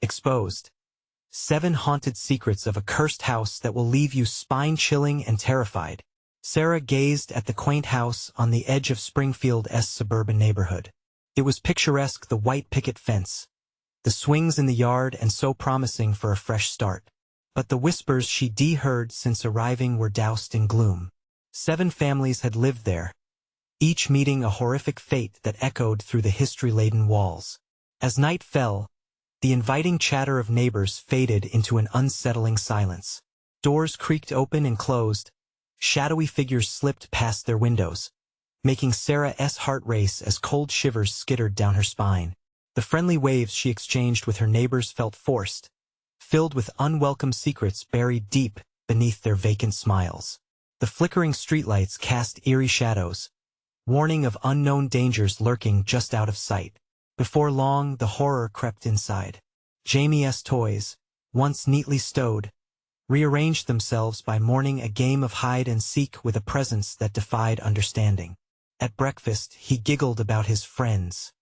Exposed. 7 haunted secrets of a cursed house that will leave you spine-chilling and terrified. Sarah gazed at the quaint house on the edge of Springfield's suburban neighborhood. It was picturesque, the white picket fence, the swings in the yard, and so promising for a fresh start. But the whispers she'd heard since arriving were doused in gloom. 7 families had lived there, each meeting a horrific fate that echoed through the history-laden walls. As night fell, the inviting chatter of neighbors faded into an unsettling silence. Doors creaked open and closed, shadowy figures slipped past their windows, making Sarah's heart race as cold shivers skittered down her spine. The friendly waves she exchanged with her neighbors felt forced, filled with unwelcome secrets buried deep beneath their vacant smiles. The flickering streetlights cast eerie shadows, warning of unknown dangers lurking just out of sight. Before long, the horror crept inside. Jamie's toys, once neatly stowed, rearranged themselves by morning a game of hide-and-seek with a presence that defied understanding. At breakfast, he giggled about his friends.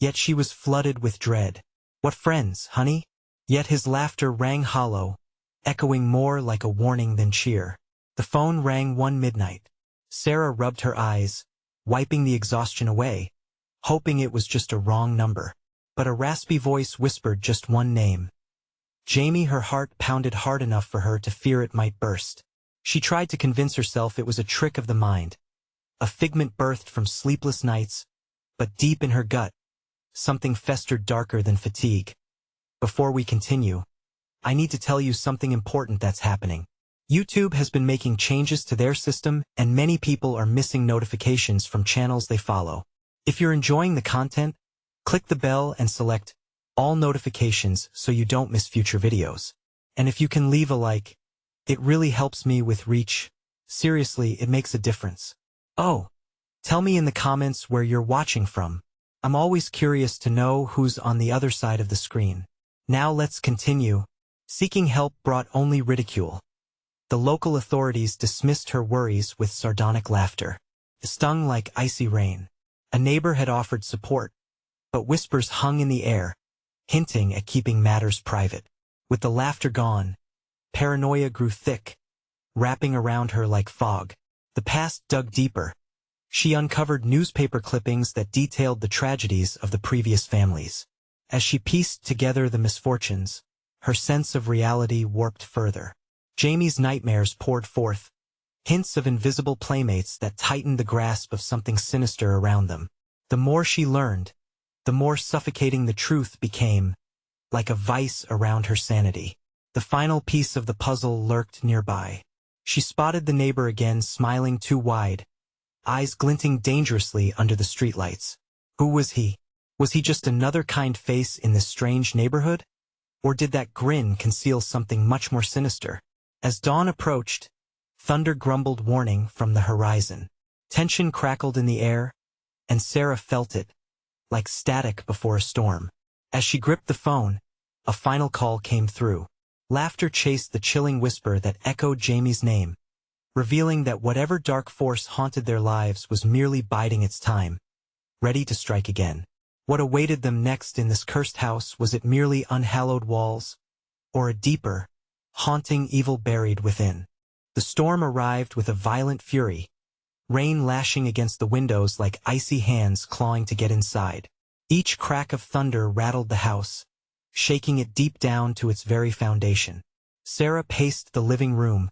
Yet she was flooded with dread. "What friends, honey?" Yet his laughter rang hollow, echoing more like a warning than cheer. The phone rang one midnight. Sarah rubbed her eyes, wiping the exhaustion away, hoping it was just a wrong number. But a raspy voice whispered just one name. Jamie. Her heart pounded hard enough for her to fear it might burst. She tried to convince herself it was a trick of the mind, a figment birthed from sleepless nights, but deep in her gut, something festered darker than fatigue. Before we continue, I need to tell you something important that's happening. YouTube has been making changes to their system, and many people are missing notifications from channels they follow. If you're enjoying the content, click the bell and select all notifications so you don't miss future videos. And if you can leave a like, it really helps me with reach. Seriously, it makes a difference. Oh, tell me in the comments where you're watching from. I'm always curious to know who's on the other side of the screen. Now let's continue. Seeking help brought only ridicule. The local authorities dismissed her worries with sardonic laughter. It stung like icy rain. A neighbor had offered support, but whispers hung in the air, hinting at keeping matters private. With the laughter gone, paranoia grew thick, wrapping around her like fog. The past dug deeper. She uncovered newspaper clippings that detailed the tragedies of the previous families. As she pieced together the misfortunes, her sense of reality warped further. Jamie's nightmares poured forth, hints of invisible playmates that tightened the grasp of something sinister around them. The more she learned, the more suffocating the truth became, like a vice around her sanity. The final piece of the puzzle lurked nearby. She spotted the neighbor again, smiling too wide, eyes glinting dangerously under the streetlights. Who was he? Was he just another kind face in this strange neighborhood? Or did that grin conceal something much more sinister? As dawn approached, thunder grumbled warning from the horizon. Tension crackled in the air, and Sarah felt it, like static before a storm. As she gripped the phone, a final call came through. Laughter chased the chilling whisper that echoed Jamie's name, revealing that whatever dark force haunted their lives was merely biding its time, ready to strike again. What awaited them next in this cursed house? Was it merely unhallowed walls, or a deeper, haunting evil buried within? The storm arrived with a violent fury, rain lashing against the windows like icy hands clawing to get inside. Each crack of thunder rattled the house, shaking it deep down to its very foundation. Sarah paced the living room,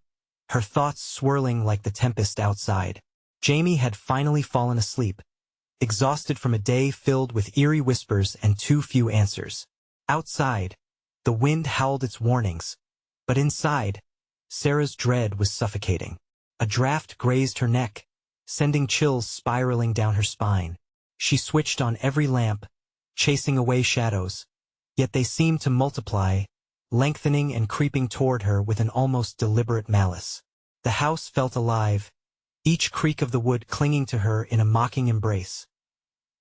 her thoughts swirling like the tempest outside. Jamie had finally fallen asleep, exhausted from a day filled with eerie whispers and too few answers. Outside, the wind howled its warnings, but inside, Sarah's dread was suffocating. A draft grazed her neck, sending chills spiraling down her spine. She switched on every lamp, chasing away shadows, yet they seemed to multiply, lengthening and creeping toward her with an almost deliberate malice. The house felt alive, each creak of the wood clinging to her in a mocking embrace.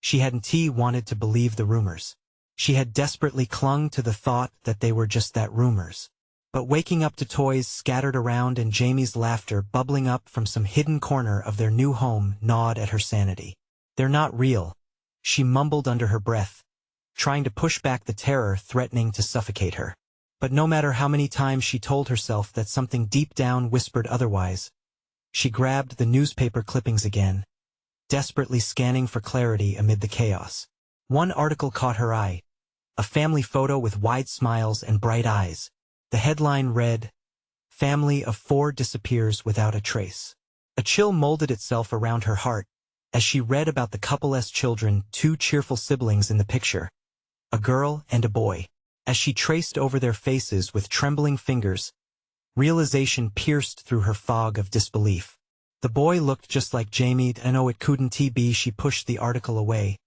She hadn't wanted to believe the rumors. She had desperately clung to the thought that they were just that, rumors. But waking up to toys scattered around and Jamie's laughter bubbling up from some hidden corner of their new home gnawed at her sanity. "They're not real," she mumbled under her breath, trying to push back the terror threatening to suffocate her. But no matter how many times she told herself that something deep down whispered otherwise, she grabbed the newspaper clippings again, desperately scanning for clarity amid the chaos. One article caught her eye, a family photo with wide smiles and bright eyes. The headline read, "Family of 4 disappears without a trace." A chill molded itself around her heart as she read about the couple's children, 2 cheerful siblings in the picture, a girl and a boy. As she traced over their faces with trembling fingers, realization pierced through her fog of disbelief. The boy looked just like Jamie, and oh, it couldn't be. She pushed the article away,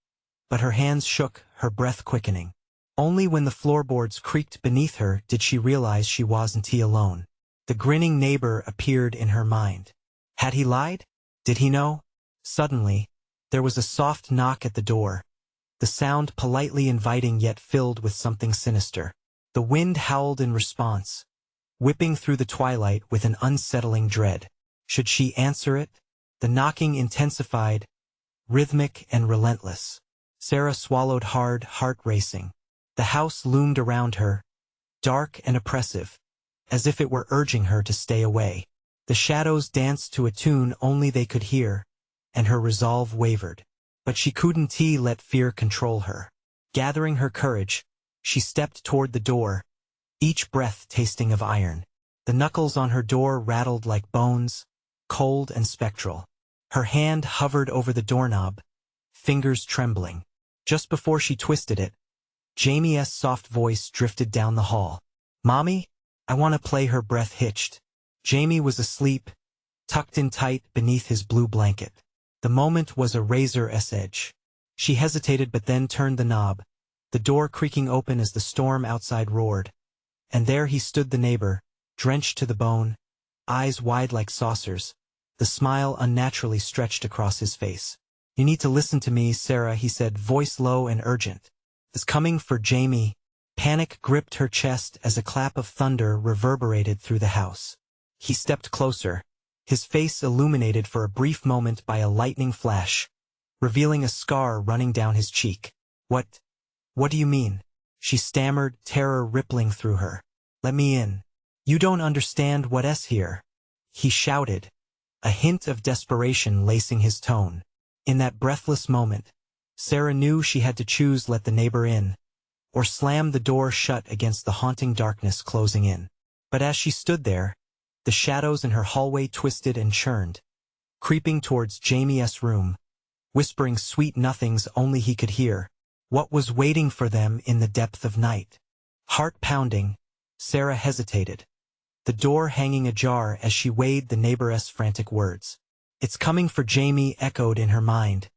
but her hands shook, her breath quickening. Only when the floorboards creaked beneath her did she realize she wasn't alone. The grinning neighbor appeared in her mind. Had he lied? Did he know? Suddenly, there was a soft knock at the door, the sound politely inviting yet filled with something sinister. The wind howled in response, whipping through the twilight with an unsettling dread. Should she answer it? The knocking intensified, rhythmic and relentless. Sarah swallowed hard, heart racing. The house loomed around her, dark and oppressive, as if it were urging her to stay away. The shadows danced to a tune only they could hear, and her resolve wavered. But she couldn't let fear control her. Gathering her courage, she stepped toward the door, each breath tasting of iron. The knuckles on her door rattled like bones, cold and spectral. Her hand hovered over the doorknob, fingers trembling. Just before she twisted it, Jamie's soft voice drifted down the hall. "Mommy, I want to play." Her breath hitched. Jamie was asleep, tucked in tight beneath his blue blanket. The moment was a razor's edge. She hesitated but then turned the knob, the door creaking open as the storm outside roared. And there he stood, the neighbor, drenched to the bone, eyes wide like saucers, the smile unnaturally stretched across his face. "You need to listen to me, Sarah," he said, voice low and urgent. "Is coming for Jamie." Panic gripped her chest as a clap of thunder reverberated through the house. He stepped closer, his face illuminated for a brief moment by a lightning flash, revealing a scar running down his cheek. What do you mean?" she stammered, terror rippling through her. "Let me in. You don't understand what's here," he shouted, a hint of desperation lacing his tone. In that breathless moment, Sarah knew she had to choose: let the neighbor in, or slam the door shut against the haunting darkness closing in. But as she stood there, the shadows in her hallway twisted and churned, creeping towards Jamie's room, whispering sweet nothings only he could hear. What was waiting for them in the depth of night? Heart pounding, Sarah hesitated, the door hanging ajar as she weighed the neighbor's frantic words. "It's coming for Jamie," echoed in her mind,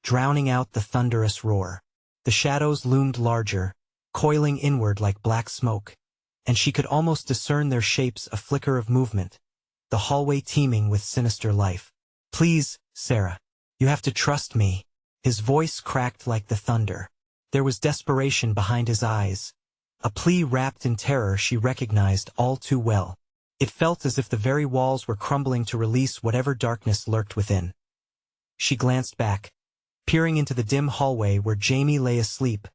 drowning out the thunderous roar. The shadows loomed larger, coiling inward like black smoke, and she could almost discern their shapes, a flicker of movement, the hallway teeming with sinister life. "Please, Sarah, you have to trust me." His voice cracked like the thunder. There was desperation behind his eyes, a plea wrapped in terror she recognized all too well. It felt as if the very walls were crumbling to release whatever darkness lurked within. She glanced back, peering into the dim hallway where Jamie lay asleep,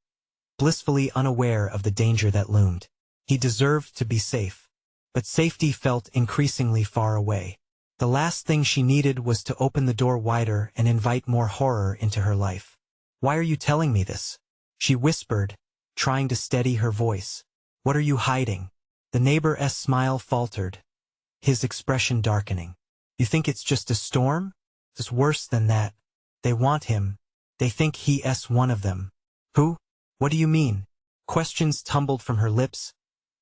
blissfully unaware of the danger that loomed. He deserved to be safe, but safety felt increasingly far away. The last thing she needed was to open the door wider and invite more horror into her life. "Why are you telling me this?" she whispered, trying to steady her voice. "What are you hiding?" The neighbor's smile faltered, his expression darkening. "You think it's just a storm? It's worse than that. They want him. They think he's one of them." "Who? What do you mean?" Questions tumbled from her lips,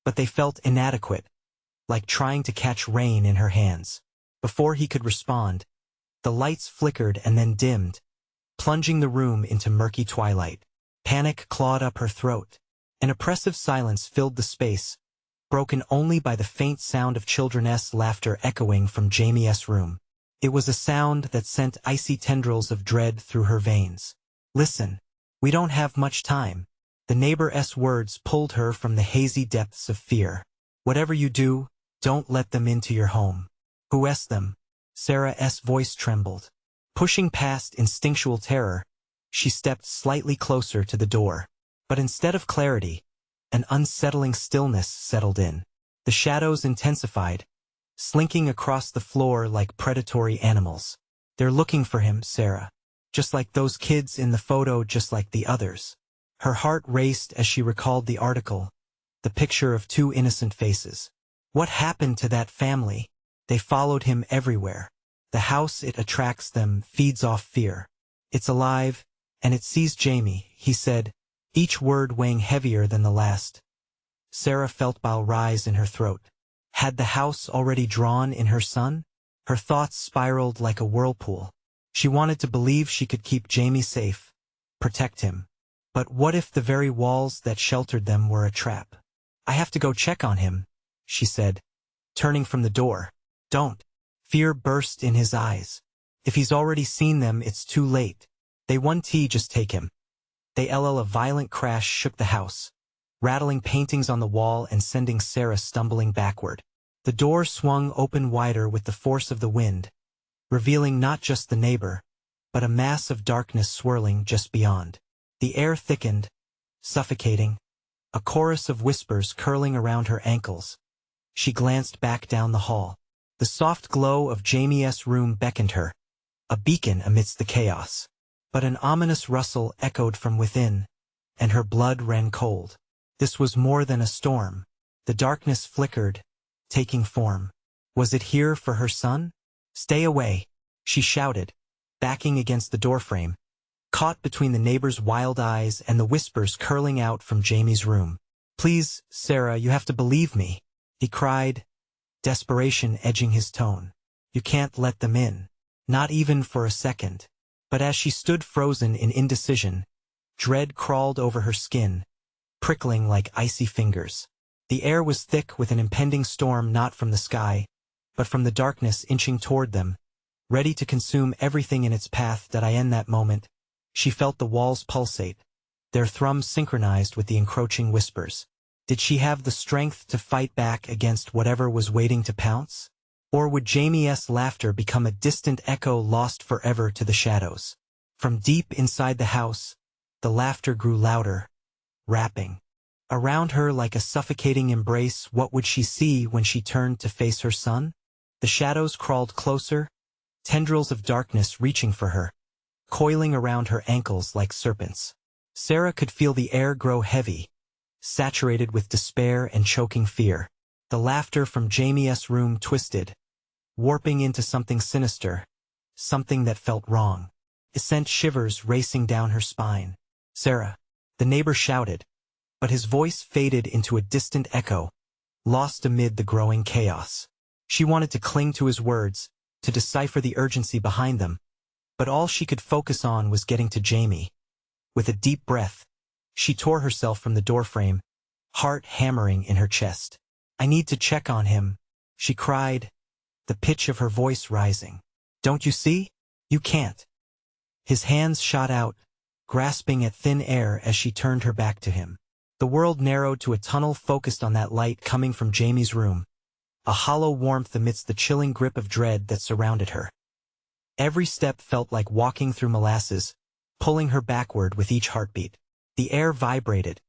but they felt inadequate, like trying to catch rain in her hands. Before he could respond, the lights flickered and then dimmed, plunging the room into murky twilight. Panic clawed up her throat. An oppressive silence filled the space, broken only by the faint sound of children's laughter echoing from Jamie's room. It was a sound that sent icy tendrils of dread through her veins. "Listen, we don't have much time." The neighbor's words pulled her from the hazy depths of fear. "Whatever you do, don't let them into your home." "Who's them?" Sarah's voice trembled. Pushing past instinctual terror, she stepped slightly closer to the door. But instead of clarity, an unsettling stillness settled in. The shadows intensified, slinking across the floor like predatory animals. They're looking for him, Sarah. Just like those kids in the photo, just like the others. Her heart raced as she recalled the article, the picture of two innocent faces. What happened to that family? They followed him everywhere. The house, it attracts them, feeds off fear. It's alive, and it sees Jamie, he said, each word weighing heavier than the last. Sarah felt bile rise in her throat. Had the house already drawn in her son? Her thoughts spiraled like a whirlpool. She wanted to believe she could keep Jamie safe, protect him. But what if the very walls that sheltered them were a trap? I have to go check on him, she said, turning from the door. Don't. Fear burst in his eyes. If he's already seen them, it's too late. They won tea, just take him. A violent crash shook the house, rattling paintings on the wall and sending Sarah stumbling backward. The door swung open wider with the force of the wind, revealing not just the neighbor, but a mass of darkness swirling just beyond. The air thickened, suffocating, a chorus of whispers curling around her ankles. She glanced back down the hall. The soft glow of Jamie's room beckoned her, a beacon amidst the chaos. But an ominous rustle echoed from within, and her blood ran cold. This was more than a storm. The darkness flickered, taking form. Was it here for her son? Stay away, she shouted, backing against the doorframe, caught between the neighbor's wild eyes and the whispers curling out from Jamie's room. Please, Sarah, you have to believe me, he cried, desperation edging his tone. You can't let them in, not even for a second. But as she stood frozen in indecision, dread crawled over her skin, prickling like icy fingers. The air was thick with an impending storm, not from the sky, but from the darkness inching toward them, ready to consume everything in its path. In that moment, she felt the walls pulsate, their thrums synchronized with the encroaching whispers. Did she have the strength to fight back against whatever was waiting to pounce? Or would Jamie's laughter become a distant echo lost forever to the shadows? From deep inside the house, the laughter grew louder, wrapping around her like a suffocating embrace. What would she see when she turned to face her son? The shadows crawled closer, tendrils of darkness reaching for her, coiling around her ankles like serpents. Sarah could feel the air grow heavy, saturated with despair and choking fear. The laughter from Jamie's room twisted, warping into something sinister, something that felt wrong. It sent shivers racing down her spine. Sarah, the neighbor shouted, but his voice faded into a distant echo, lost amid the growing chaos. She wanted to cling to his words, to decipher the urgency behind them, but all she could focus on was getting to Jamie. With a deep breath, she tore herself from the doorframe, heart hammering in her chest. I need to check on him, she cried, the pitch of her voice rising. Don't you see? You can't. His hands shot out, grasping at thin air as she turned her back to him. The world narrowed to a tunnel focused on that light coming from Jamie's room, a hollow warmth amidst the chilling grip of dread that surrounded her. Every step felt like walking through molasses, pulling her backward with each heartbeat. The air vibrated,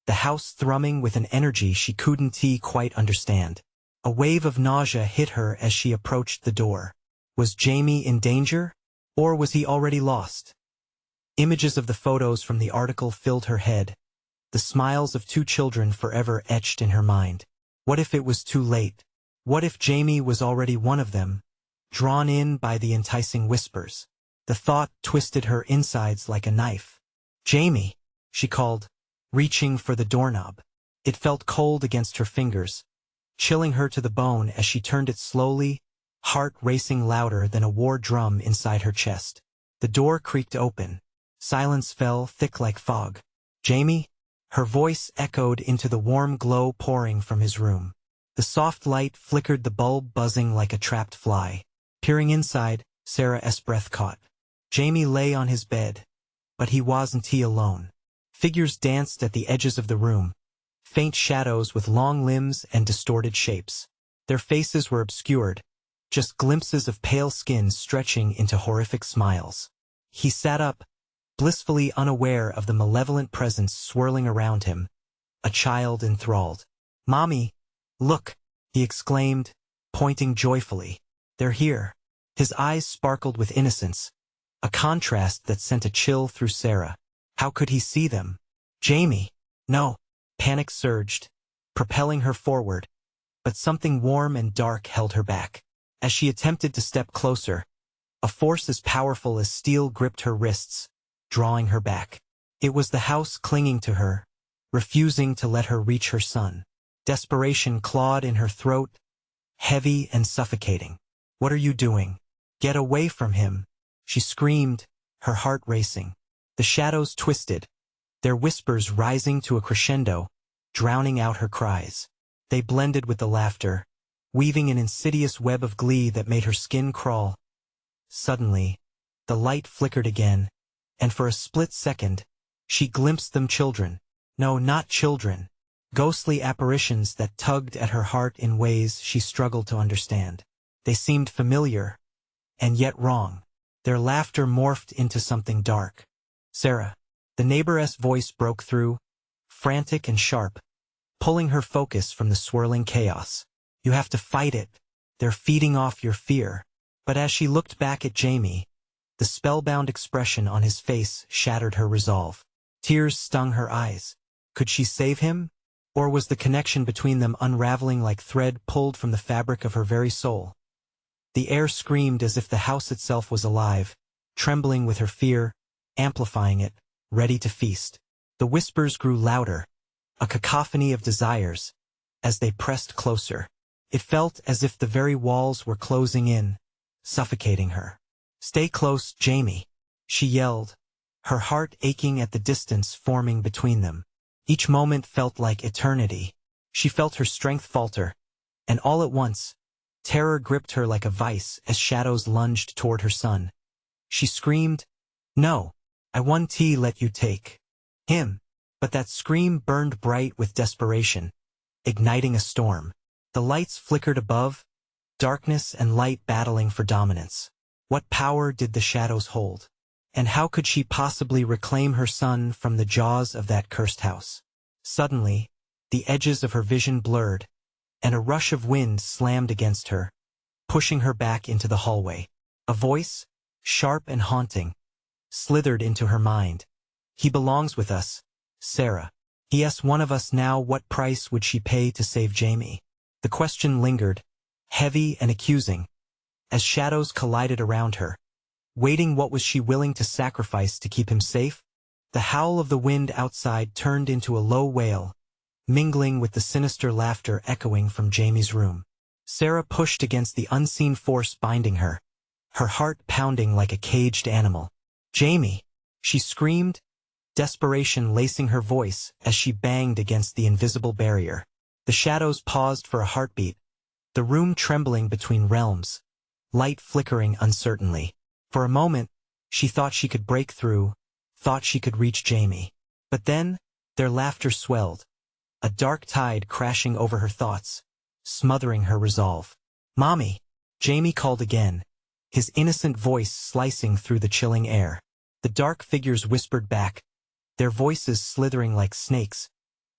the house thrumming with an energy she couldn't quite understand. A wave of nausea hit her as she approached the door. Was Jamie in danger? Or was he already lost? Images of the photos from the article filled her head, the smiles of two children forever etched in her mind. What if it was too late? What if Jamie was already one of them, drawn in by the enticing whispers? The thought twisted her insides like a knife. Jamie, she called, reaching for the doorknob. It felt cold against her fingers, chilling her to the bone as she turned it slowly, heart racing louder than a war drum inside her chest. The door creaked open. Silence fell thick like fog. Jamie? Her voice echoed into the warm glow pouring from his room. The soft light flickered, the bulb buzzing like a trapped fly. Peering inside, Sarah's breath caught. Jamie lay on his bed, but he wasn't alone. Figures danced at the edges of the room, faint shadows with long limbs and distorted shapes. Their faces were obscured, just glimpses of pale skin stretching into horrific smiles. He sat up, blissfully unaware of the malevolent presence swirling around him, a child enthralled. "Mommy, look," he exclaimed, pointing joyfully. "They're here." His eyes sparkled with innocence, a contrast that sent a chill through Sarah. How could he see them? "Jamie!" "No!" Panic surged, propelling her forward, but something warm and dark held her back. As she attempted to step closer, a force as powerful as steel gripped her wrists, drawing her back. It was the house clinging to her, refusing to let her reach her son. Desperation clawed in her throat, heavy and suffocating. "What are you doing? Get away from him!" she screamed, her heart racing. The shadows twisted, their whispers rising to a crescendo, drowning out her cries. They blended with the laughter, weaving an insidious web of glee that made her skin crawl. Suddenly, the light flickered again, and for a split second, she glimpsed them children. No, not children. Ghostly apparitions that tugged at her heart in ways she struggled to understand. They seemed familiar, and yet wrong. Their laughter morphed into something dark. "Sarah," the neighbor's voice broke through, frantic and sharp, pulling her focus from the swirling chaos. "You have to fight it. They're feeding off your fear." But as she looked back at Jamie, the spellbound expression on his face shattered her resolve. Tears stung her eyes. Could she save him? Or was the connection between them unraveling like thread pulled from the fabric of her very soul? The air screamed as if the house itself was alive, trembling with her fear, amplifying it, ready to feast. The whispers grew louder, a cacophony of desires, as they pressed closer. It felt as if the very walls were closing in, suffocating her. "Stay close, Jamie," she yelled, her heart aching at the distance forming between them. Each moment felt like eternity. She felt her strength falter, and all at once, terror gripped her like a vice as shadows lunged toward her son. She screamed, "No, I won't let you take him." But that scream burned bright with desperation, igniting a storm. The lights flickered above, darkness and light battling for dominance. What power did the shadows hold? And how could she possibly reclaim her son from the jaws of that cursed house? Suddenly, the edges of her vision blurred, and a rush of wind slammed against her, pushing her back into the hallway. A voice, sharp and haunting, slithered into her mind. "He belongs with us, Sarah. He asks one of us now, what price would she pay to save Jamie?" The question lingered, heavy and accusing, as shadows collided around her. Waiting, what was she willing to sacrifice to keep him safe? The howl of the wind outside turned into a low wail, mingling with the sinister laughter echoing from Jamie's room. Sarah pushed against the unseen force binding her, her heart pounding like a caged animal. "Jamie!" she screamed, desperation lacing her voice as she banged against the invisible barrier. The shadows paused for a heartbeat, the room trembling between realms, light flickering uncertainly. For a moment, she thought she could break through, thought she could reach Jamie. But then, their laughter swelled, a dark tide crashing over her thoughts, smothering her resolve. "Mommy!" Jamie called again, his innocent voice slicing through the chilling air. The dark figures whispered back, their voices slithering like snakes,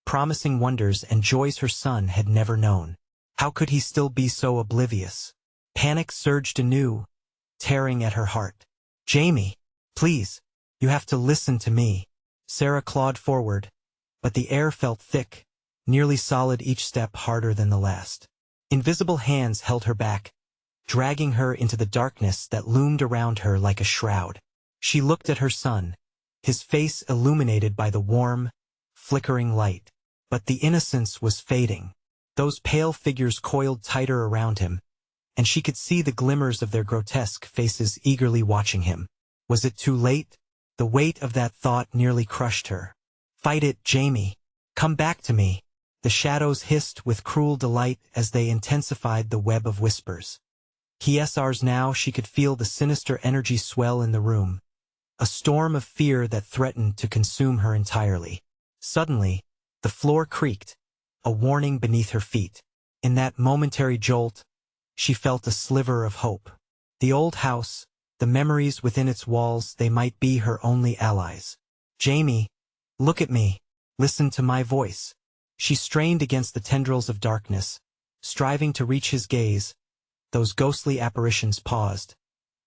promising wonders and joys her son had never known. How could he still be so oblivious? Panic surged anew, tearing at her heart. "Jamie, please, you have to listen to me." Sarah clawed forward, but the air felt thick, nearly solid, each step harder than the last. Invisible hands held her back, dragging her into the darkness that loomed around her like a shroud. She looked at her son, his face illuminated by the warm, flickering light. But the innocence was fading. Those pale figures coiled tighter around him, and she could see the glimmers of their grotesque faces eagerly watching him. Was it too late? The weight of that thought nearly crushed her. "Fight it, Jamie. Come back to me." The shadows hissed with cruel delight as they intensified the web of whispers. He is ours now. She could feel the sinister energy swell in the room, a storm of fear that threatened to consume her entirely. Suddenly, the floor creaked, a warning beneath her feet. In that momentary jolt, she felt a sliver of hope. The old house, The memories within its walls, they might be her only allies. Jamie, look at me. Listen to my voice. She strained against the tendrils of darkness, striving to reach his gaze. Those ghostly apparitions paused,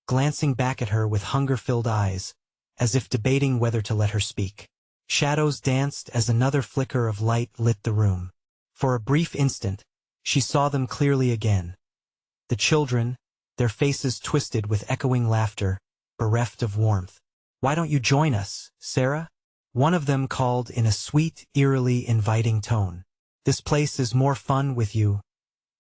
glancing back at her with hunger-filled eyes, as if debating whether to let her speak. Shadows danced as another flicker of light lit the room. For a brief instant, she saw them clearly again. The children, their faces twisted with echoing laughter, bereft of warmth. "Why don't you join us, Sarah?" One of them called in a sweet, eerily inviting tone. "This place is more fun with you.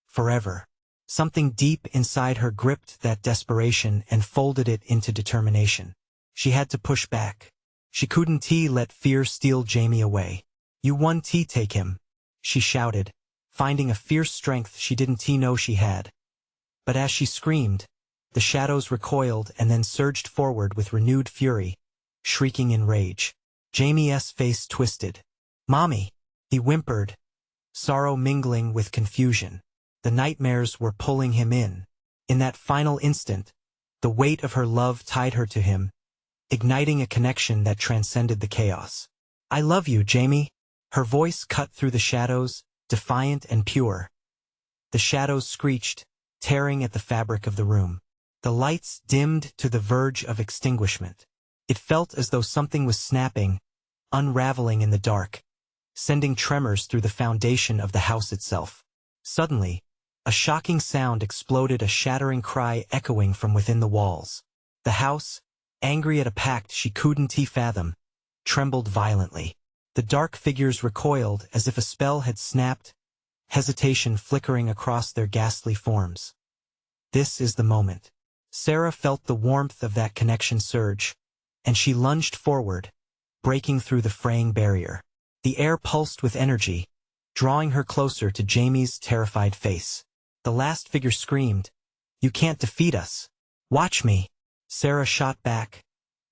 Forever." Something deep inside her gripped that desperation and folded it into determination. She had to push back. She couldn't let fear steal Jamie away. "You won, take him," she shouted, finding a fierce strength she didn't know she had. But as she screamed, the shadows recoiled and then surged forward with renewed fury, shrieking in rage. Jamie's face twisted. "Mommy," he whimpered, sorrow mingling with confusion. The nightmares were pulling him in. In that final instant, the weight of her love tied her to him, igniting a connection that transcended the chaos. "I love you, Jamie." Her voice cut through the shadows, defiant and pure. The shadows screeched, tearing at the fabric of the room. The lights dimmed to the verge of extinguishment. It felt as though something was snapping, unraveling in the dark, sending tremors through the foundation of the house itself. Suddenly, a shocking sound exploded, a shattering cry echoing from within the walls. The house, angry at a pact she couldn't fathom, trembled violently. The dark figures recoiled as if a spell had snapped, hesitation flickering across their ghastly forms. This is the moment. Sarah felt the warmth of that connection surge, and she lunged forward, breaking through the fraying barrier. The air pulsed with energy, drawing her closer to Jamie's terrified face. The last figure screamed, "You can't defeat us. Watch me." Sarah shot back,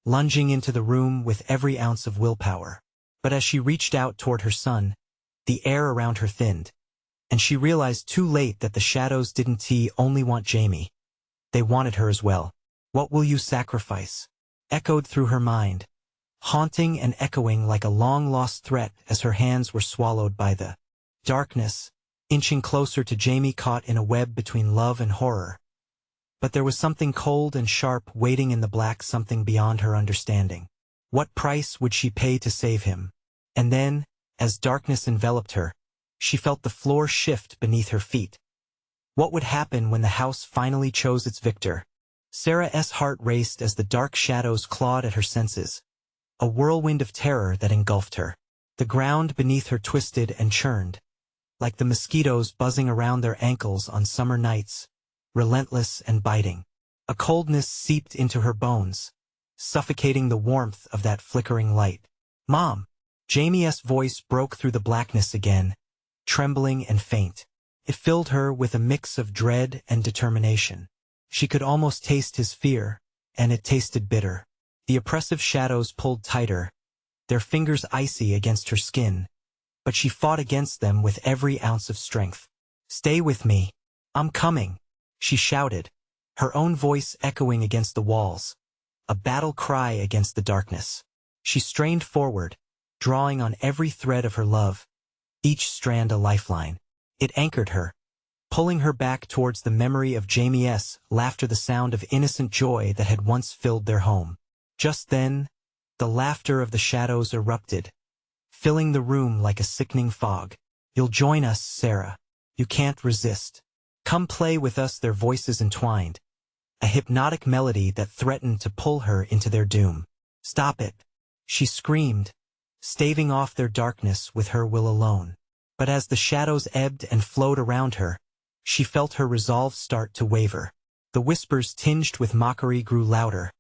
lunging into the room with every ounce of willpower. But as she reached out toward her son, the air around her thinned, and she realized too late that the shadows didn't only want Jamie. They wanted her as well. "What will you sacrifice?" echoed through her mind, haunting and echoing like a long-lost threat as her hands were swallowed by the darkness, inching closer to Jamie caught in a web between love and horror. But there was something cold and sharp waiting in the black, something beyond her understanding. What price would she pay to save him? And then, as darkness enveloped her, she felt the floor shift beneath her feet. What would happen when the house finally chose its victor? Sarah's heart raced as the dark shadows clawed at her senses, a whirlwind of terror that engulfed her. The ground beneath her twisted and churned, like the mosquitoes buzzing around their ankles on summer nights, relentless and biting. A coldness seeped into her bones, suffocating the warmth of that flickering light. "Mom!" Jamie's voice broke through the blackness again, trembling and faint. It filled her with a mix of dread and determination. She could almost taste his fear, and it tasted bitter. The oppressive shadows pulled tighter, their fingers icy against her skin, but she fought against them with every ounce of strength. "Stay with me. I'm coming," she shouted, her own voice echoing against the walls, a battle cry against the darkness. She strained forward, drawing on every thread of her love, each strand a lifeline. It anchored her, pulling her back towards the memory of Jamie's laughter, the sound of innocent joy that had once filled their home. Just then, the laughter of the shadows erupted, filling the room like a sickening fog. "You'll join us, Sarah. You can't resist. Come play with us," their voices entwined, a hypnotic melody that threatened to pull her into their doom. "Stop it," she screamed, staving off their darkness with her will alone. But as the shadows ebbed and flowed around her, she felt her resolve start to waver. The whispers tinged with mockery grew louder,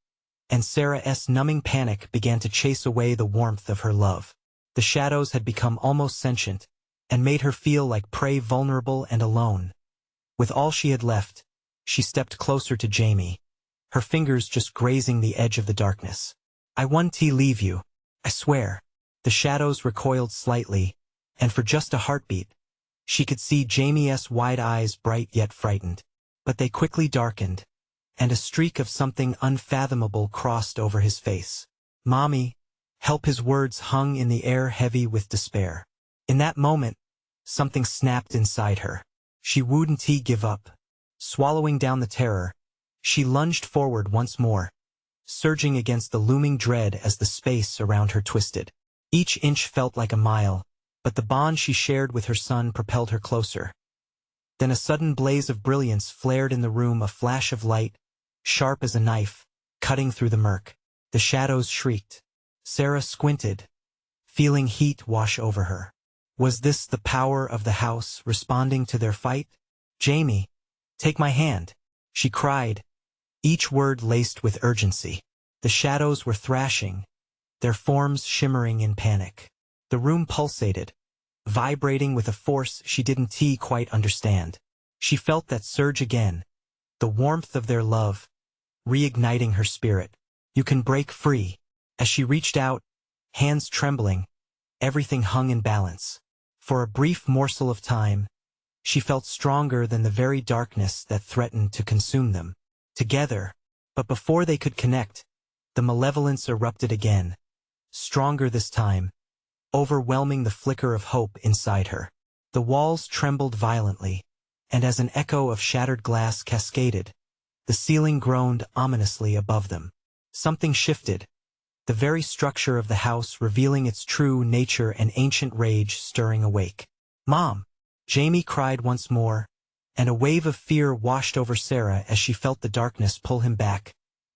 and Sarah's numbing panic began to chase away the warmth of her love. The shadows had become almost sentient, and made her feel like prey, vulnerable and alone. With all she had left, she stepped closer to Jamie, her fingers just grazing the edge of the darkness. "I won't leave you, I swear." The shadows recoiled slightly, and for just a heartbeat, she could see Jamie's wide eyes, bright yet frightened. But they quickly darkened, and a streak of something unfathomable crossed over his face. "Mommy, help!" His words hung in the air, heavy with despair. In that moment, something snapped inside her. She wouldn't give up. Swallowing down the terror, she lunged forward once more, surging against the looming dread as the space around her twisted. Each inch felt like a mile, but the bond she shared with her son propelled her closer. Then a sudden blaze of brilliance flared in the room, a flash of light, sharp as a knife, cutting through the murk. The shadows shrieked. Sarah squinted, feeling heat wash over her. Was this the power of the house responding to their fight? "Jamie, take my hand," she cried, each word laced with urgency. The shadows were thrashing, their forms shimmering in panic. The room pulsated, vibrating with a force she didn't quite understand. She felt that surge again, the warmth of their love, reigniting her spirit. "You can break free." As she reached out, hands trembling, everything hung in balance. For a brief morsel of time, she felt stronger than the very darkness that threatened to consume them. Together, but before they could connect, the malevolence erupted again, stronger this time, overwhelming the flicker of hope inside her. The walls trembled violently, and as an echo of shattered glass cascaded, the ceiling groaned ominously above them. Something shifted, the very structure of the house revealing its true nature, and ancient rage stirring awake. "Mom!" Jamie cried once more, and a wave of fear washed over Sarah as she felt the darkness pull him back,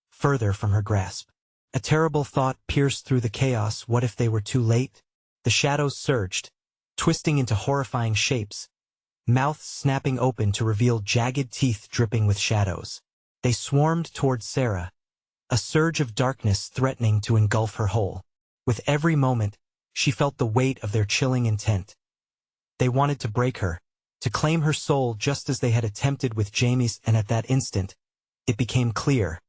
further from her grasp. A terrible thought pierced through the chaos. What if they were too late? The shadows surged, twisting into horrifying shapes, mouths snapping open to reveal jagged teeth dripping with shadows. They swarmed towards Sarah, a surge of darkness threatening to engulf her whole. With every moment, she felt the weight of their chilling intent. They wanted to break her, to claim her soul just as they had attempted with Jamie's, and at that instant, it became clear.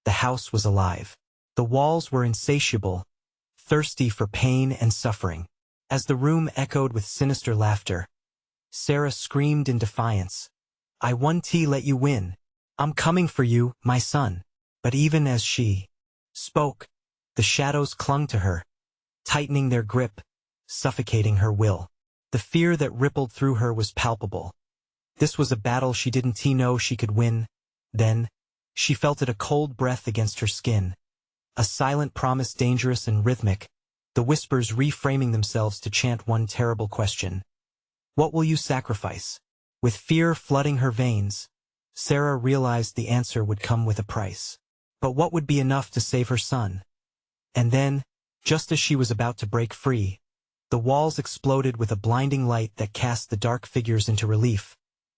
The house was alive. The walls were insatiable, thirsty for pain and suffering. As the room echoed with sinister laughter, Sarah screamed in defiance. "I won't let you win. I'm coming for you, my son." But even as she spoke, the shadows clung to her, tightening their grip, suffocating her will. The fear that rippled through her was palpable. This was a battle she didn't know she could win. Then, she felt it, a cold breath against her skin, a silent promise, dangerous and rhythmic, the whispers reframing themselves to chant one terrible question. "What will you sacrifice?" With fear flooding her veins, Sarah realized the answer would come with a price. But what would be enough to save her son? And then, just as she was about to break free, the walls exploded with a blinding light that cast the dark figures into relief,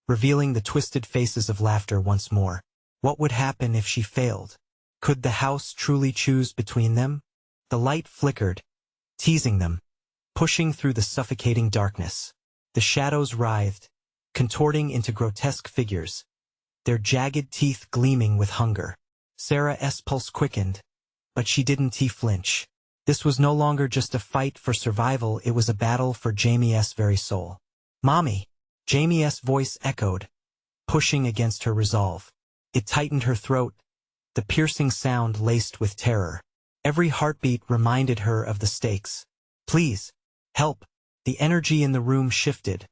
revealing the twisted faces of laughter once more. What would happen if she failed? Could the house truly choose between them? The light flickered, teasing them, pushing through the suffocating darkness. The shadows writhed, contorting into grotesque figures, their jagged teeth gleaming with hunger. Sarah's pulse quickened, but she didn't flinch. This was no longer just a fight for survival, it was a battle for Jamie's very soul. "Mommy!" Jamie's voice echoed, pushing against her resolve. It tightened her throat, the piercing sound laced with terror. Every heartbeat reminded her of the stakes. "Please, help!" The energy in the room shifted,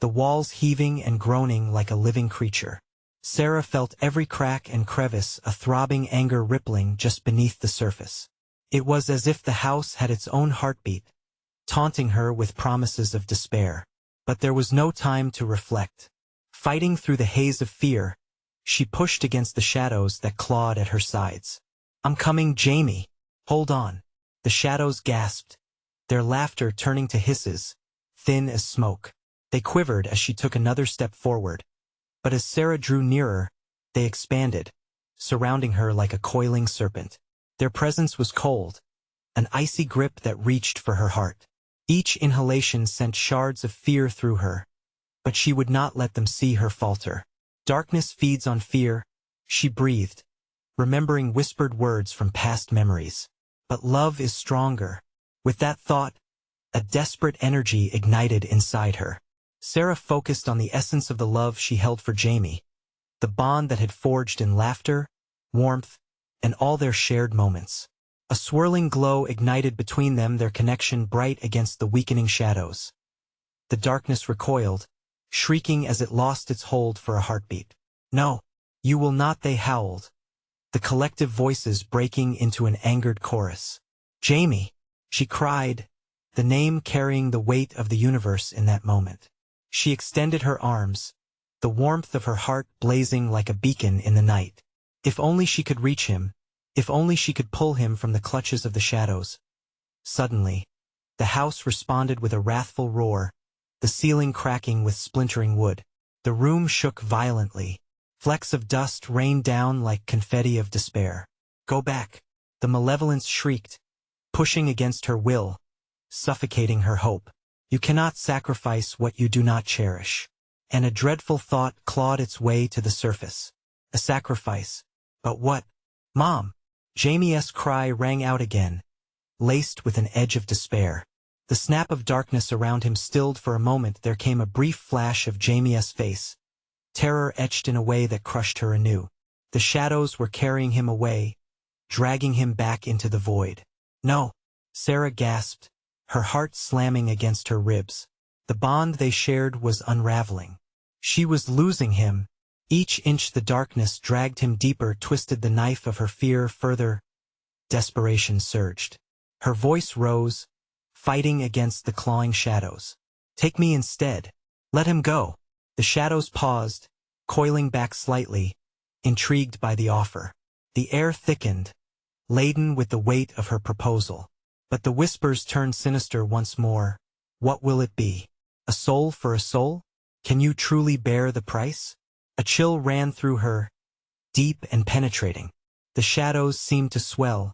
the walls heaving and groaning like a living creature. Sarah felt every crack and crevice, a throbbing anger rippling just beneath the surface. It was as if the house had its own heartbeat, taunting her with promises of despair. But there was no time to reflect. Fighting through the haze of fear, she pushed against the shadows that clawed at her sides. "I'm coming, Jamie! Hold on!" The shadows gasped, their laughter turning to hisses, thin as smoke. They quivered as she took another step forward. But as Sarah drew nearer, they expanded, surrounding her like a coiling serpent. Their presence was cold, an icy grip that reached for her heart. Each inhalation sent shards of fear through her, but she would not let them see her falter. "Darkness feeds on fear," she breathed, remembering whispered words from past memories. "But love is stronger." With that thought, a desperate energy ignited inside her. Sarah focused on the essence of the love she held for Jamie, the bond that had forged in laughter, warmth, and all their shared moments. A swirling glow ignited between them, their connection bright against the weakening shadows. The darkness recoiled, shrieking as it lost its hold for a heartbeat. "No, you will not," they howled, the collective voices breaking into an angered chorus. "Jamie!" she cried, the name carrying the weight of the universe in that moment. She extended her arms, the warmth of her heart blazing like a beacon in the night. If only she could reach him, if only she could pull him from the clutches of the shadows. Suddenly, the house responded with a wrathful roar, the ceiling cracking with splintering wood. The room shook violently. Flecks of dust rained down like confetti of despair. "Go back," the malevolence shrieked, pushing against her will, suffocating her hope. "You cannot sacrifice what you do not cherish." And a dreadful thought clawed its way to the surface. A sacrifice. But what? "Mom!" Jamie's cry rang out again, laced with an edge of despair. The snap of darkness around him stilled for a moment. There came a brief flash of Jamie's face, terror etched in a way that crushed her anew. The shadows were carrying him away, dragging him back into the void. "No!" Sarah gasped, her heart slamming against her ribs. The bond they shared was unraveling. She was losing him. Each inch the darkness dragged him deeper, twisted the knife of her fear further. Desperation surged. Her voice rose, fighting against the clawing shadows. "Take me instead. Let him go." The shadows paused, coiling back slightly, intrigued by the offer. The air thickened, laden with the weight of her proposal. But the whispers turned sinister once more. "What will it be? A soul for a soul? Can you truly bear the price?" A chill ran through her, deep and penetrating. The shadows seemed to swell,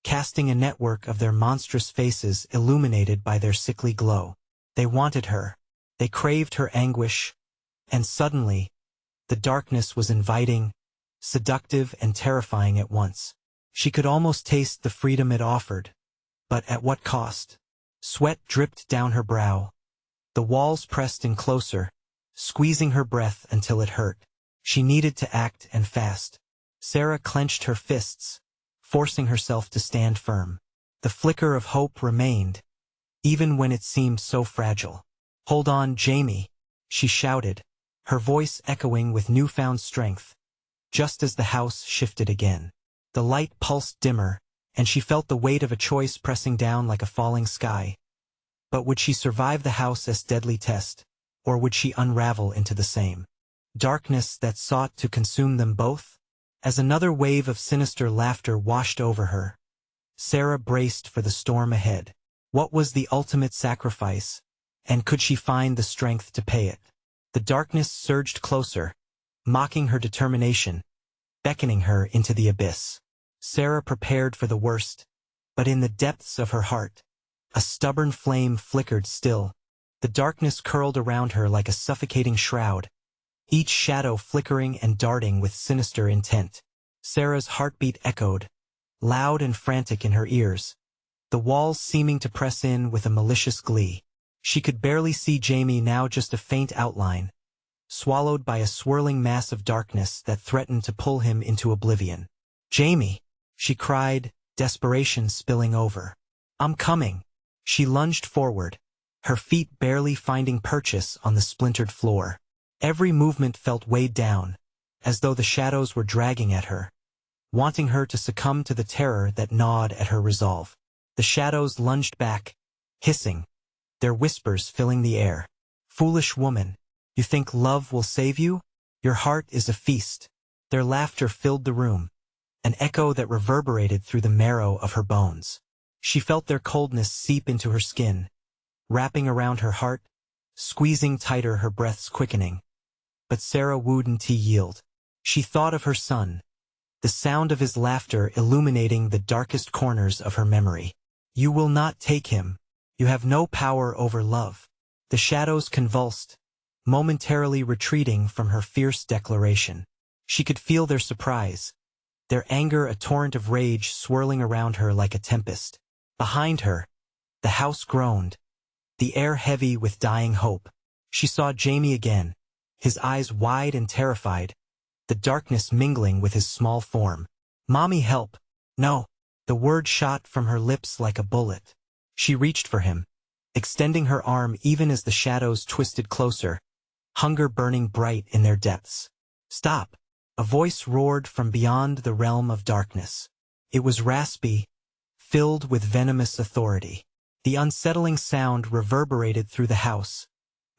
casting a network of their monstrous faces illuminated by their sickly glow. They wanted her. They craved her anguish. And suddenly, the darkness was inviting, seductive and terrifying at once. She could almost taste the freedom it offered. But at what cost? Sweat dripped down her brow. The walls pressed in closer, squeezing her breath until it hurt. She needed to act, and fast. Sarah clenched her fists, forcing herself to stand firm. The flicker of hope remained, even when it seemed so fragile. "Hold on, Jamie," she shouted, her voice echoing with newfound strength. Just as the house shifted again, the light pulsed dimmer, and she felt the weight of a choice pressing down like a falling sky. But would she survive the house's deadly test, or would she unravel into the same darkness that sought to consume them both? As another wave of sinister laughter washed over her, Sarah braced for the storm ahead. What was the ultimate sacrifice, and could she find the strength to pay it? The darkness surged closer, mocking her determination, beckoning her into the abyss. Sarah prepared for the worst, but in the depths of her heart, a stubborn flame flickered still. The darkness curled around her like a suffocating shroud, each shadow flickering and darting with sinister intent. Sarah's heartbeat echoed, loud and frantic in her ears, the walls seeming to press in with a malicious glee. She could barely see Jamie now, just a faint outline, swallowed by a swirling mass of darkness that threatened to pull him into oblivion. "Jamie!" she cried, desperation spilling over. "I'm coming." She lunged forward, her feet barely finding purchase on the splintered floor. Every movement felt weighed down, as though the shadows were dragging at her, wanting her to succumb to the terror that gnawed at her resolve. The shadows lunged back, hissing, their whispers filling the air. "Foolish woman, you think love will save you? Your heart is a feast." Their laughter filled the room, an echo that reverberated through the marrow of her bones. She felt their coldness seep into her skin, wrapping around her heart, squeezing tighter, her breaths quickening. But Sarah wouldn't yield. She thought of her son, the sound of his laughter illuminating the darkest corners of her memory. "You will not take him. You have no power over love." The shadows convulsed, momentarily retreating from her fierce declaration. She could feel their surprise, their anger, a torrent of rage swirling around her like a tempest. Behind her, the house groaned, the air heavy with dying hope. She saw Jamie again, his eyes wide and terrified, the darkness mingling with his small form. "Mommy, help!" "No!" The word shot from her lips like a bullet. She reached for him, extending her arm even as the shadows twisted closer, hunger burning bright in their depths. "Stop!" A voice roared from beyond the realm of darkness. It was raspy, filled with venomous authority. The unsettling sound reverberated through the house,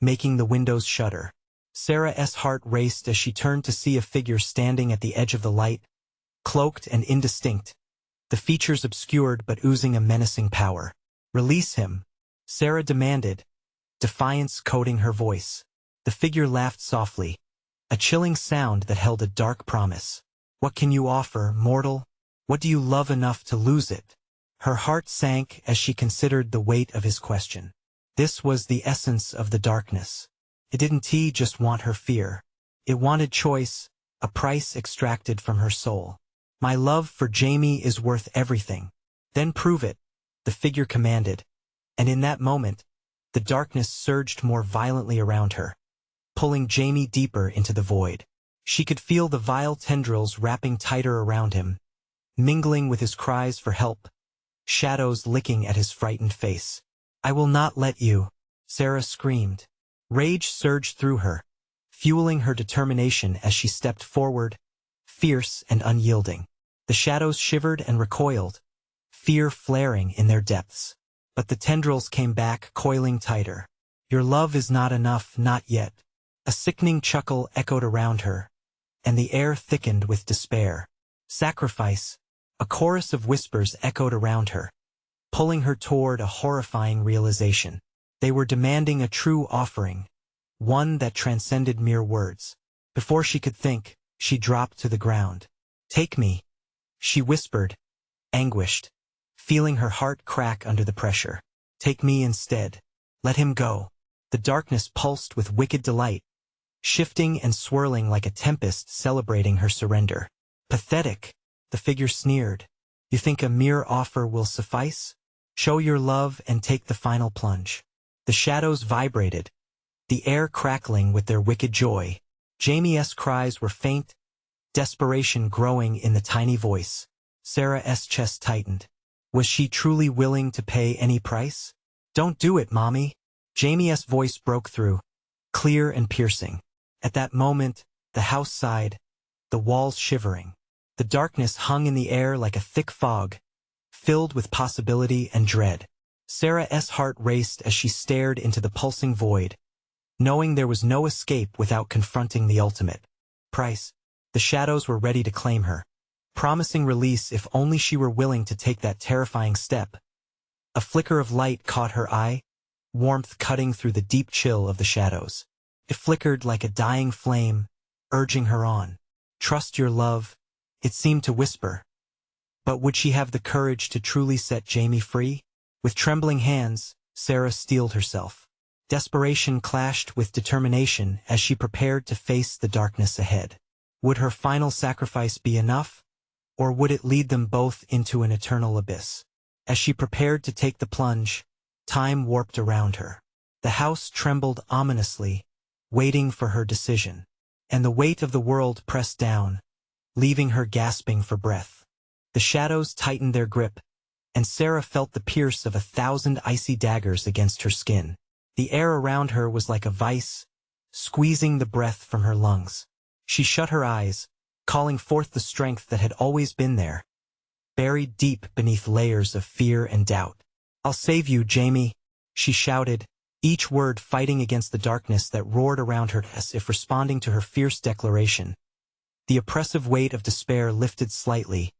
making the windows shudder. Sarah's heart raced as she turned to see a figure standing at the edge of the light, cloaked and indistinct, the features obscured but oozing a menacing power. "Release him," Sarah demanded, defiance coating her voice. The figure laughed softly, a chilling sound that held a dark promise. "What can you offer, mortal? What do you love enough to lose it?" Her heart sank as she considered the weight of his question. This was the essence of the darkness. It didn't just want her fear. It wanted choice, a price extracted from her soul. "My love for Jamie is worth everything." "Then prove it," the figure commanded, and in that moment, the darkness surged more violently around her, pulling Jamie deeper into the void. She could feel the vile tendrils wrapping tighter around him, mingling with his cries for help, shadows licking at his frightened face. "I will not let you," Sarah screamed. Rage surged through her, fueling her determination as she stepped forward, fierce and unyielding. The shadows shivered and recoiled, fear flaring in their depths. But the tendrils came back, coiling tighter. "Your love is not enough, not yet." A sickening chuckle echoed around her, and the air thickened with despair. "Sacrifice," a chorus of whispers echoed around her, pulling her toward a horrifying realization. They were demanding a true offering, one that transcended mere words. Before she could think, she dropped to the ground. "Take me," she whispered, anguished, feeling her heart crack under the pressure. "Take me instead. Let him go." The darkness pulsed with wicked delight, shifting and swirling like a tempest celebrating her surrender. "Pathetic," the figure sneered. "You think a mere offer will suffice? Show your love and take the final plunge." The shadows vibrated, the air crackling with their wicked joy. Jamie's cries were faint, desperation growing in the tiny voice. Sarah's chest tightened. Was she truly willing to pay any price? "Don't do it, Mommy." Jamie's voice broke through, clear and piercing. At that moment, the house sighed, the walls shivering. The darkness hung in the air like a thick fog, filled with possibility and dread. Sarah's heart raced as she stared into the pulsing void, knowing there was no escape without confronting the ultimate price. The shadows were ready to claim her, promising release if only she were willing to take that terrifying step. A flicker of light caught her eye, warmth cutting through the deep chill of the shadows. It flickered like a dying flame, urging her on. "Trust your love," it seemed to whisper. But would she have the courage to truly set Jamie free? With trembling hands, Sarah steeled herself. Desperation clashed with determination as she prepared to face the darkness ahead. Would her final sacrifice be enough, or would it lead them both into an eternal abyss? As she prepared to take the plunge, time warped around her. The house trembled ominously, waiting for her decision, and the weight of the world pressed down, leaving her gasping for breath. The shadows tightened their grip, and Sarah felt the pierce of 1,000 icy daggers against her skin. The air around her was like a vice, squeezing the breath from her lungs. She shut her eyes, calling forth the strength that had always been there, buried deep beneath layers of fear and doubt. "I'll save you, Jamie," she shouted, each word fighting against the darkness that roared around her as if responding to her fierce declaration. The oppressive weight of despair lifted slightly,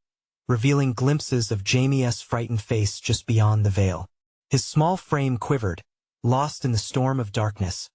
revealing glimpses of Jamie's frightened face just beyond the veil. His small frame quivered, lost in the storm of darkness,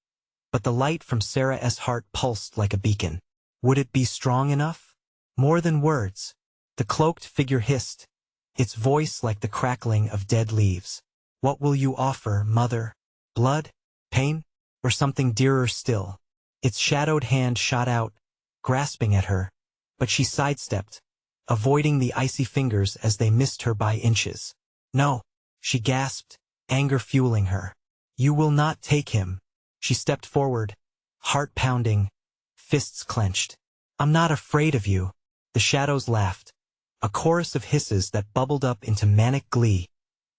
but the light from Sarah's heart pulsed like a beacon. Would it be strong enough? More than words, the cloaked figure hissed, its voice like the crackling of dead leaves. "What will you offer, Mother? Blood? Pain? Or something dearer still?" Its shadowed hand shot out, grasping at her, but she sidestepped, avoiding the icy fingers as they missed her by inches. "No," she gasped, anger fueling her. "You will not take him." She stepped forward, heart pounding, fists clenched. I'm not afraid of you. The shadows laughed, a chorus of hisses that bubbled up into manic glee,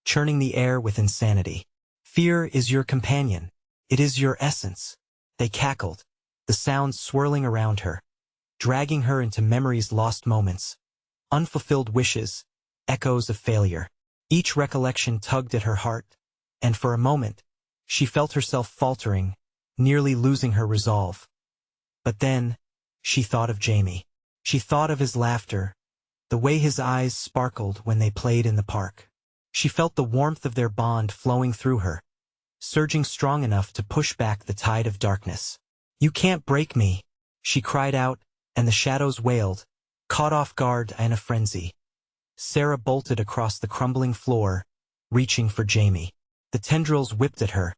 churning the air with insanity. Fear is your companion. It is your essence. They cackled, the sounds swirling around her, dragging her into memory's lost moments, unfulfilled wishes, echoes of failure. Each recollection tugged at her heart, and for a moment, she felt herself faltering, nearly losing her resolve. But then, she thought of Jamie. She thought of his laughter, the way his eyes sparkled when they played in the park. She felt the warmth of their bond flowing through her, surging strong enough to push back the tide of darkness. "You can't break me," she cried out, and the shadows wailed, caught off guard in a frenzy. Sarah bolted across the crumbling floor, reaching for Jamie. The tendrils whipped at her,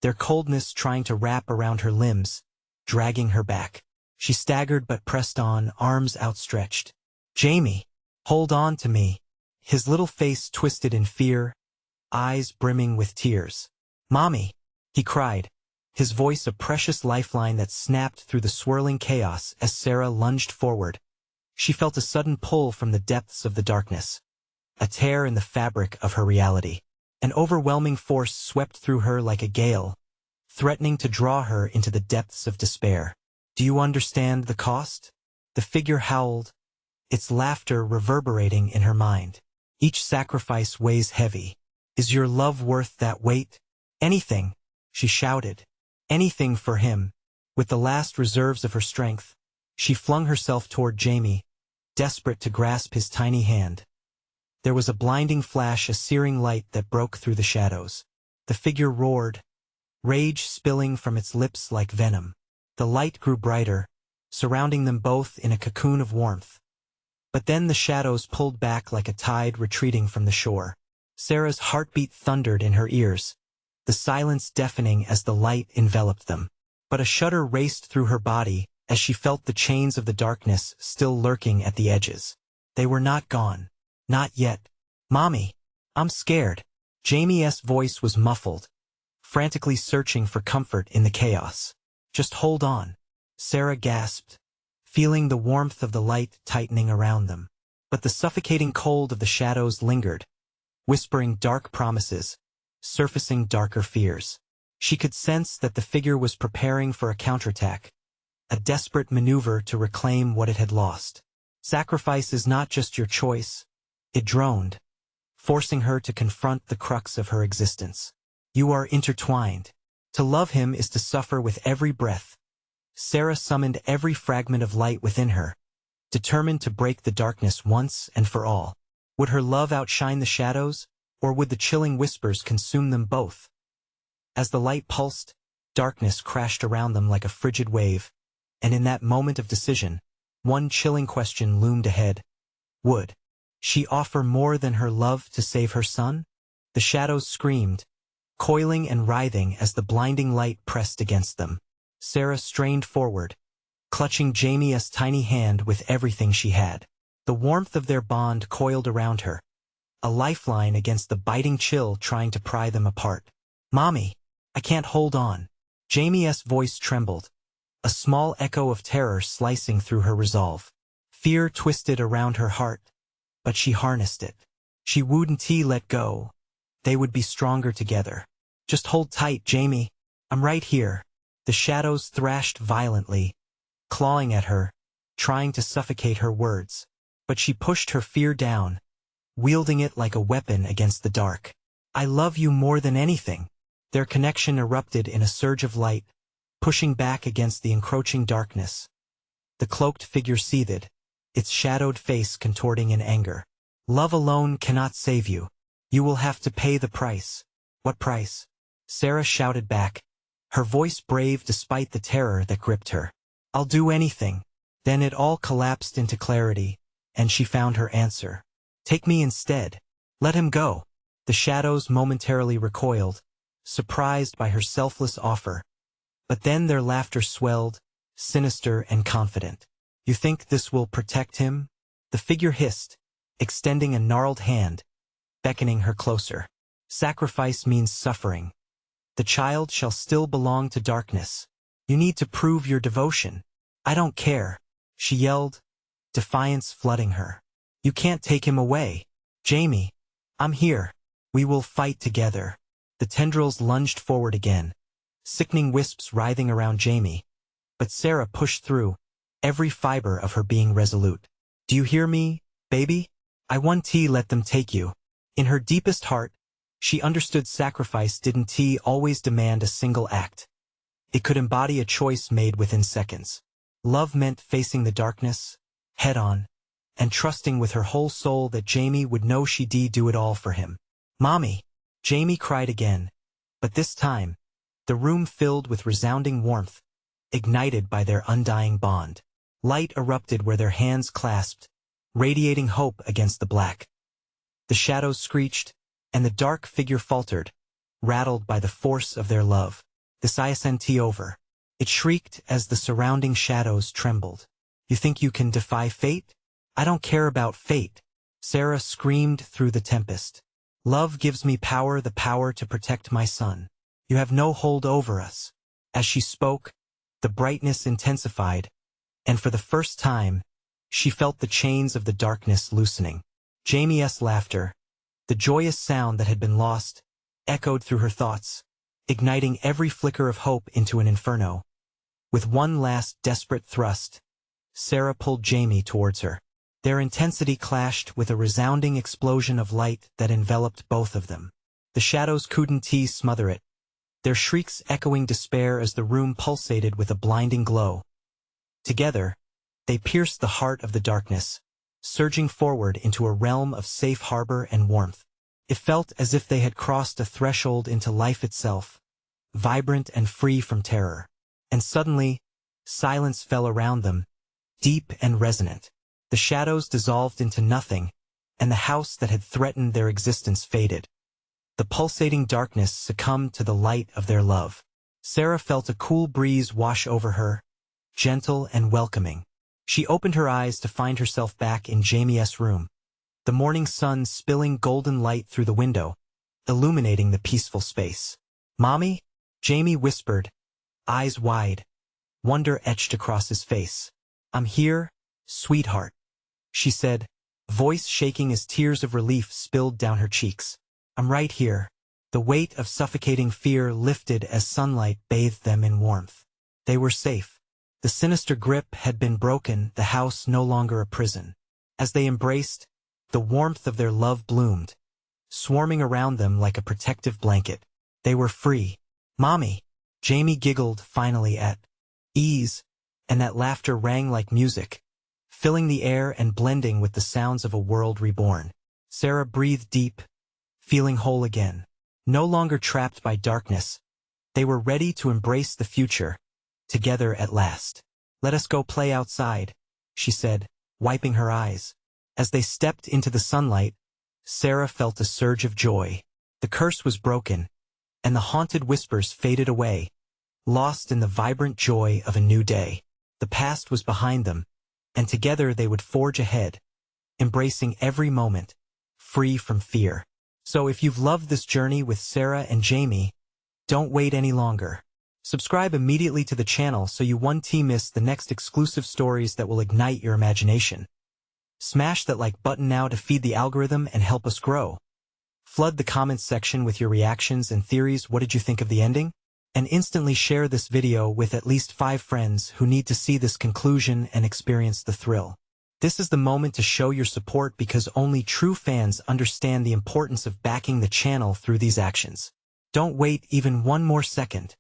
their coldness trying to wrap around her limbs, dragging her back. She staggered but pressed on, arms outstretched. "Jamie, hold on to me." His little face twisted in fear, eyes brimming with tears. "Mommy," he cried, his voice a precious lifeline that snapped through the swirling chaos as Sarah lunged forward. She felt a sudden pull from the depths of the darkness, a tear in the fabric of her reality. An overwhelming force swept through her like a gale, threatening to draw her into the depths of despair. "Do you understand the cost?" The figure howled, its laughter reverberating in her mind. "Each sacrifice weighs heavy. Is your love worth that weight?" "Anything," she shouted. "Anything for him." With the last reserves of her strength, she flung herself toward Jamie, desperate to grasp his tiny hand. There was a blinding flash, a searing light that broke through the shadows. The figure roared, rage spilling from its lips like venom. The light grew brighter, surrounding them both in a cocoon of warmth. But then the shadows pulled back like a tide retreating from the shore. Sarah's heartbeat thundered in her ears, the silence deafening as the light enveloped them. But a shudder raced through her body as she felt the chains of the darkness still lurking at the edges. They were not gone. Not yet. "Mommy, I'm scared." Jamie's voice was muffled, frantically searching for comfort in the chaos. "Just hold on," Sarah gasped, feeling the warmth of the light tightening around them. But the suffocating cold of the shadows lingered, whispering dark promises, surfacing darker fears. She could sense that the figure was preparing for a counterattack, a desperate maneuver to reclaim what it had lost. "Sacrifice is not just your choice," it droned, forcing her to confront the crux of her existence. "You are intertwined. To love him is to suffer with every breath." Sarah summoned every fragment of light within her, determined to break the darkness once and for all. Would her love outshine the shadows, or would the chilling whispers consume them both? As the light pulsed, darkness crashed around them like a frigid wave, and in that moment of decision, one chilling question loomed ahead. Would she offer more than her love to save her son? The shadows screamed, coiling and writhing as the blinding light pressed against them. Sarah strained forward, clutching Jamie's tiny hand with everything she had. The warmth of their bond coiled around her, a lifeline against the biting chill trying to pry them apart. "Mommy, I can't hold on." Jamie's voice trembled, a small echo of terror slicing through her resolve. Fear twisted around her heart, but she harnessed it. She wouldn't let go. They would be stronger together. "Just hold tight, Jamie. I'm right here." The shadows thrashed violently, clawing at her, trying to suffocate her words. But she pushed her fear down, wielding it like a weapon against the dark. "I love you more than anything." Their connection erupted in a surge of light, pushing back against the encroaching darkness. The cloaked figure seethed, its shadowed face contorting in anger. "Love alone cannot save you. You will have to pay the price." "What price?" Sarah shouted back, her voice brave despite the terror that gripped her. "I'll do anything." Then it all collapsed into clarity, and she found her answer. "Take me instead. Let him go." The shadows momentarily recoiled, surprised by her selfless offer. But then their laughter swelled, sinister and confident. "You think this will protect him?" The figure hissed, extending a gnarled hand, beckoning her closer. "Sacrifice means suffering. The child shall still belong to darkness. You need to prove your devotion." "I don't care." she yelled, defiance flooding her. You can't take him away. Jamie, I'm here. We will fight together. The tendrils lunged forward again, sickening wisps writhing around Jamie. But Sarah pushed through, every fiber of her being resolute. Do you hear me, baby? I won't let them take you. In her deepest heart, she understood sacrifice didn't always demand a single act. It could embody a choice made within seconds. Love meant facing the darkness, head-on, and trusting with her whole soul that Jamie would know she'd do it all for him. Mommy! Jamie cried again, but this time, the room filled with resounding warmth, ignited by their undying bond. Light erupted where their hands clasped, radiating hope against the black. The shadows screeched, and the dark figure faltered, rattled by the force of their love. This isn't over. It shrieked as the surrounding shadows trembled. You think you can defy fate? I don't care about fate. Sarah screamed through the tempest. Love gives me power, the power to protect my son. You have no hold over us. As she spoke, the brightness intensified, and for the first time, she felt the chains of the darkness loosening. Jamie's laughter, the joyous sound that had been lost, echoed through her thoughts, igniting every flicker of hope into an inferno. With one last desperate thrust, Sarah pulled Jamie towards her. Their intensity clashed with a resounding explosion of light that enveloped both of them. The shadows couldn't smother it, their shrieks echoing despair as the room pulsated with a blinding glow. Together, they pierced the heart of the darkness, surging forward into a realm of safe harbor and warmth. It felt as if they had crossed a threshold into life itself, vibrant and free from terror. And suddenly, silence fell around them, deep and resonant. The shadows dissolved into nothing, and the house that had threatened their existence faded. The pulsating darkness succumbed to the light of their love. Sarah felt a cool breeze wash over her, gentle and welcoming. She opened her eyes to find herself back in Jamie's room, the morning sun spilling golden light through the window, illuminating the peaceful space. Mommy? Jamie whispered, eyes wide, wonder etched across his face. I'm here, sweetheart, she said, voice shaking as tears of relief spilled down her cheeks. I'm right here. The weight of suffocating fear lifted as sunlight bathed them in warmth. They were safe. The sinister grip had been broken, the house no longer a prison. As they embraced, the warmth of their love bloomed, swarming around them like a protective blanket. They were free. Mommy! Jamie giggled finally at ease, and that laughter rang like music, filling the air and blending with the sounds of a world reborn. Sarah breathed deep, feeling whole again. No longer trapped by darkness, they were ready to embrace the future, together at last. Let us go play outside, she said, wiping her eyes. As they stepped into the sunlight, Sarah felt a surge of joy. The curse was broken, and the haunted whispers faded away, lost in the vibrant joy of a new day. The past was behind them, and together they would forge ahead, embracing every moment, free from fear. So if you've loved this journey with Sarah and Jamie, don't wait any longer. Subscribe immediately to the channel so you won't miss the next exclusive stories that will ignite your imagination. Smash that like button now to feed the algorithm and help us grow. Flood the comments section with your reactions and theories. What did you think of the ending? And instantly share this video with at least 5 friends who need to see this conclusion and experience the thrill. This is the moment to show your support because only true fans understand the importance of backing the channel through these actions. Don't wait even one more second.